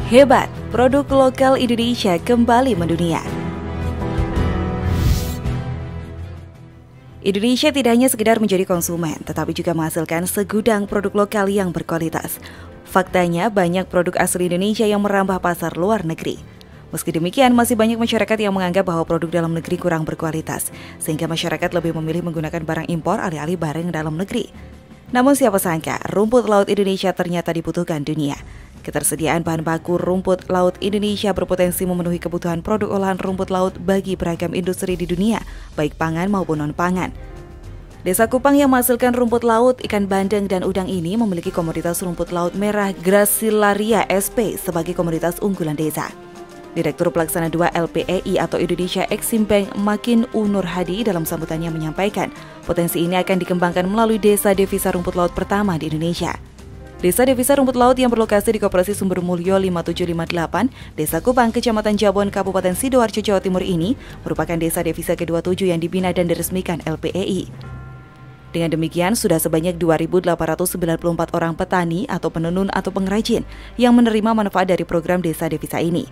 Hebat, produk lokal Indonesia kembali mendunia. Indonesia tidak hanya sekedar menjadi konsumen, tetapi juga menghasilkan segudang produk lokal yang berkualitas. Faktanya, banyak produk asli Indonesia yang merambah pasar luar negeri. Meski demikian, masih banyak masyarakat yang menganggap bahwa produk dalam negeri kurang berkualitas, sehingga masyarakat lebih memilih menggunakan barang impor alih-alih barang dalam negeri. Namun siapa sangka, rumput laut Indonesia ternyata dibutuhkan dunia. Ketersediaan bahan baku rumput laut Indonesia berpotensi memenuhi kebutuhan produk olahan rumput laut bagi beragam industri di dunia, baik pangan maupun non-pangan. Desa Kupang yang menghasilkan rumput laut, ikan bandeng, dan udang ini memiliki komoditas rumput laut merah Gracilaria sp sebagai komoditas unggulan desa. Direktur Pelaksana 2 LPEI atau Indonesia Exim Bank Makin Nur Hadi dalam sambutannya menyampaikan, potensi ini akan dikembangkan melalui desa devisa rumput laut pertama di Indonesia. Desa devisa rumput laut yang berlokasi di Koperasi Sumber Mulyo 5758, Desa Kupang, Kecamatan Jabon, Kabupaten Sidoarjo, Jawa Timur ini merupakan desa devisa ke-27 yang dibina dan diresmikan LPEI. Dengan demikian, sudah sebanyak 2.894 orang petani atau penenun atau pengrajin yang menerima manfaat dari program desa devisa ini.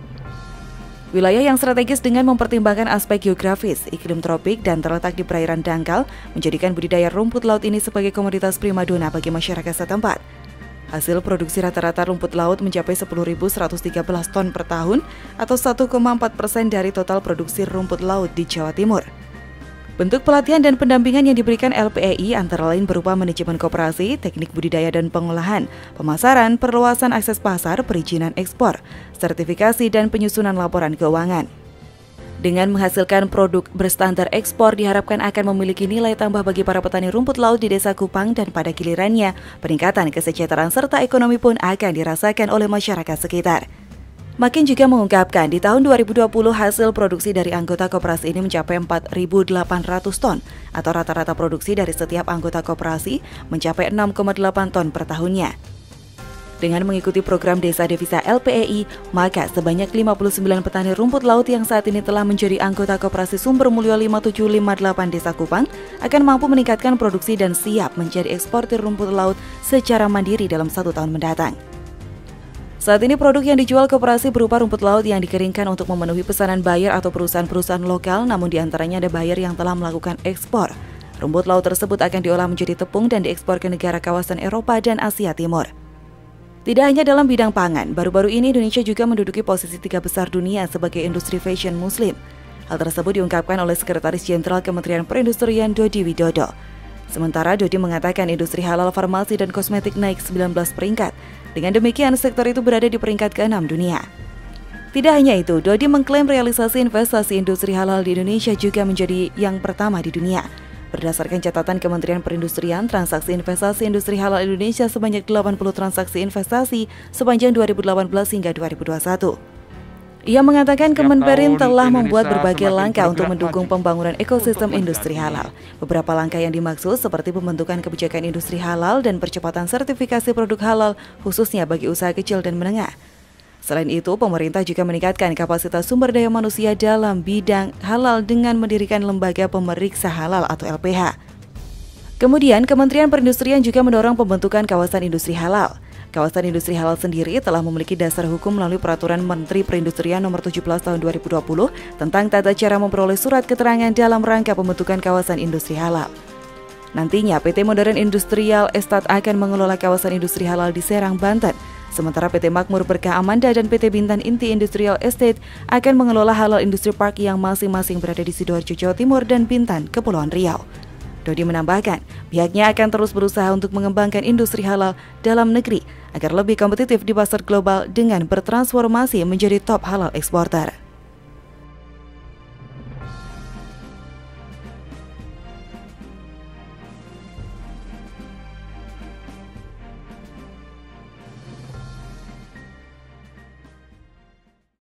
Wilayah yang strategis dengan mempertimbangkan aspek geografis, iklim tropik, dan terletak di perairan dangkal menjadikan budidaya rumput laut ini sebagai komoditas primadona bagi masyarakat setempat. Hasil produksi rata-rata rumput laut mencapai 10.113 ton per tahun atau 1,4% dari total produksi rumput laut di Jawa Timur. Bentuk pelatihan dan pendampingan yang diberikan LPEI antara lain berupa manajemen koperasi, teknik budidaya dan pengolahan, pemasaran, perluasan akses pasar, perizinan ekspor, sertifikasi, dan penyusunan laporan keuangan. Dengan menghasilkan produk berstandar ekspor diharapkan akan memiliki nilai tambah bagi para petani rumput laut di Desa Kupang dan pada gilirannya, peningkatan kesejahteraan serta ekonomi pun akan dirasakan oleh masyarakat sekitar. Makin juga mengungkapkan di tahun 2020 hasil produksi dari anggota koperasi ini mencapai 4.800 ton atau rata-rata produksi dari setiap anggota koperasi mencapai 6,8 ton per tahunnya. Dengan mengikuti program Desa Devisa LPEI, maka sebanyak 59 petani rumput laut yang saat ini telah menjadi anggota Koperasi Sumber Mulyo 5758 Desa Kupang akan mampu meningkatkan produksi dan siap menjadi eksportir rumput laut secara mandiri dalam 1 tahun mendatang. Saat ini produk yang dijual koperasi berupa rumput laut yang dikeringkan untuk memenuhi pesanan buyer atau perusahaan-perusahaan lokal, namun diantaranya ada buyer yang telah melakukan ekspor. Rumput laut tersebut akan diolah menjadi tepung dan diekspor ke negara kawasan Eropa dan Asia Timur. Tidak hanya dalam bidang pangan, baru-baru ini Indonesia juga menduduki posisi 3 besar dunia sebagai industri fashion muslim. Hal tersebut diungkapkan oleh Sekretaris Jenderal Kementerian Perindustrian Dodi Widodo. Sementara Dodi mengatakan industri halal farmasi dan kosmetik naik 19 peringkat. Dengan demikian, sektor itu berada di peringkat ke-6 dunia. Tidak hanya itu, Dodi mengklaim realisasi investasi industri halal di Indonesia juga menjadi yang pertama di dunia. Berdasarkan catatan Kementerian Perindustrian, transaksi investasi industri halal Indonesia sebanyak 80 transaksi investasi sepanjang 2018 hingga 2021. Ia mengatakan Kemenperin telah membuat berbagai langkah untuk mendukung pembangunan ekosistem industri halal. Beberapa langkah yang dimaksud seperti pembentukan kebijakan industri halal dan percepatan sertifikasi produk halal khususnya bagi usaha kecil dan menengah. Selain itu, pemerintah juga meningkatkan kapasitas sumber daya manusia dalam bidang halal dengan mendirikan lembaga pemeriksa halal atau LPH. Kemudian, Kementerian Perindustrian juga mendorong pembentukan kawasan industri halal. Kawasan industri halal sendiri telah memiliki dasar hukum melalui Peraturan Menteri Perindustrian Nomor 17 Tahun 2020 tentang tata cara memperoleh surat keterangan dalam rangka pembentukan kawasan industri halal. Nantinya, PT Modern Industrial Estate akan mengelola kawasan industri halal di Serang, Banten. Sementara PT Makmur Berkah Amanda dan PT Bintan Inti Industrial Estate akan mengelola Halal Industri Park yang masing-masing berada di Sidoarjo, Jawa Timur dan Bintan, Kepulauan Riau. Dodi menambahkan, pihaknya akan terus berusaha untuk mengembangkan industri halal dalam negeri agar lebih kompetitif di pasar global dengan bertransformasi menjadi top halal eksporter.